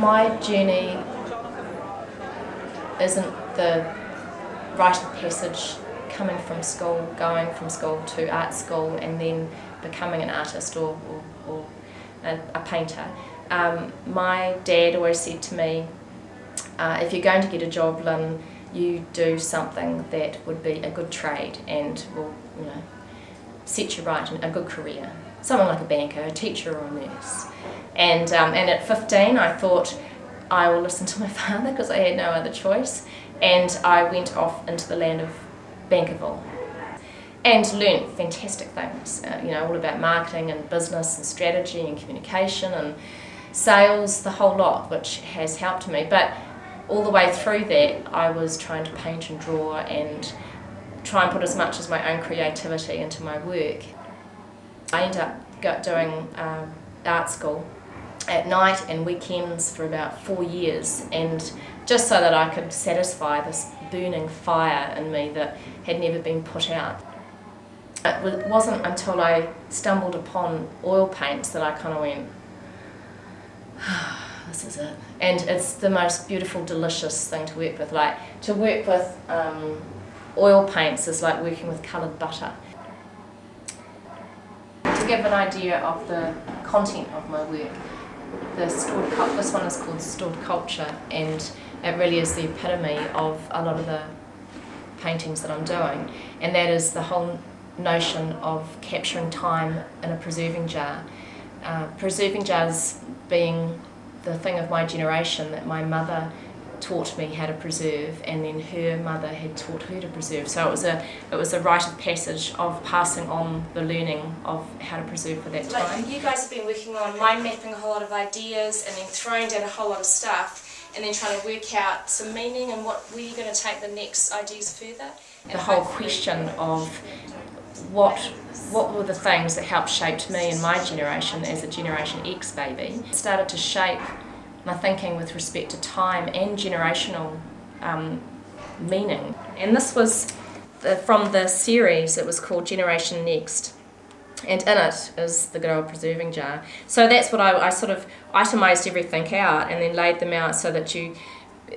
My journey isn't the rite of passage coming from school, going from school to art school and then becoming an artist or a painter. My dad always said to me, if you're going to get a job, Lynne, you do something that would be a good trade and will, set you right in a good career. Something like a banker, a teacher or a nurse. And at 15 I thought I will listen to my father because I had no other choice, and I went off into the land of Bankerville and learnt fantastic things, all about marketing and business and strategy and communication and sales, the whole lot, which has helped me. But all the way through that I was trying to paint and draw and try and put as much as my own creativity into my work. I ended up doing art school at night and weekends for about 4 years, and just so that I could satisfy this burning fire in me that had never been put out. It wasn't until I stumbled upon oil paints that I kind of went, this is it. And it's the most beautiful, delicious thing to work with. Like, to work with oil paints is like working with coloured butter. To give an idea of the content of my work, this one is called Stored Culture, and it really is the epitome of a lot of the paintings that I'm doing, and that is the whole notion of capturing time in a preserving jar. Preserving jars being the thing of my generation that my mother taught me how to preserve, and then her mother had taught her to preserve. So it was a rite of passage of passing on the learning of how to preserve for that time. Like, you guys have been working on mind mapping a whole lot of ideas and then throwing down a whole lot of stuff and then trying to work out some meaning and where you're going to take the next ideas further. The whole question of what were the things that helped shape me and my generation as a Generation X baby started to shape my thinking with respect to time and generational meaning. And this was from the series. It was called Generation Next, and in it is the good old preserving jar. So that's what I sort of itemised everything out and then laid them out so that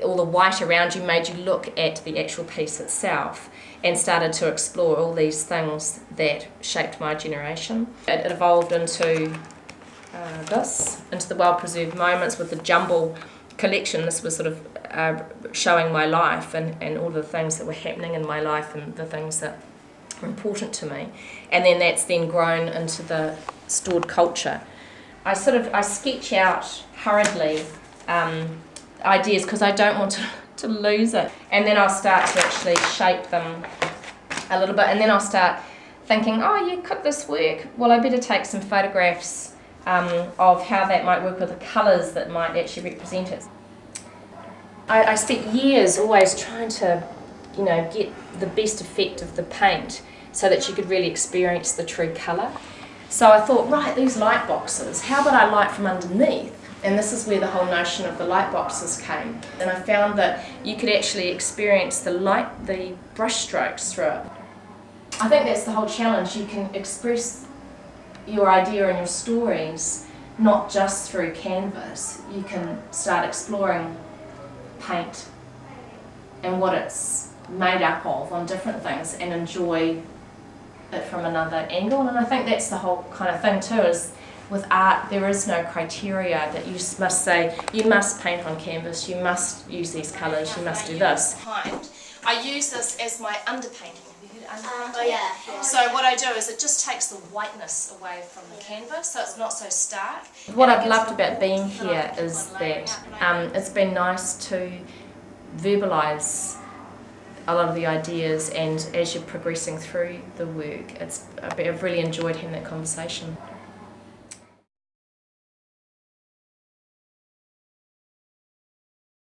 all the white around you made you look at the actual piece itself, and started to explore all these things that shaped my generation. It evolved into into the well-preserved moments with the jumble collection. This was sort of showing my life and all the things that were happening in my life and the things that were important to me. And then that's then grown into the Stored Culture. I sketch out hurriedly ideas because I don't want to lose it. And then I'll start to actually shape them a little bit, and then I'll start thinking, oh yeah, could this work? Well, I better take some photographs of how that might work with the colours that might actually represent it. I spent years always trying to, get the best effect of the paint so that you could really experience the true colour. So I thought, right, these light boxes, how about I light from underneath? And this is where the whole notion of the light boxes came. And I found that you could actually experience the brush strokes through it. I think that's the whole challenge. You can express your idea and your stories not just through canvas. You can start exploring paint and what it's made up of on different things and enjoy it from another angle. And I think that's the whole kind of thing too, is with art there is no criteria that you must say, you must paint on canvas, you must use these colours, you must do this. I use this as my underpainting. Oh yeah. So what I do is it just takes the whiteness away from the canvas, so it's not so stark. What I've loved about being here is that it's been nice to verbalise a lot of the ideas, and as you're progressing through the work, I've really enjoyed having that conversation.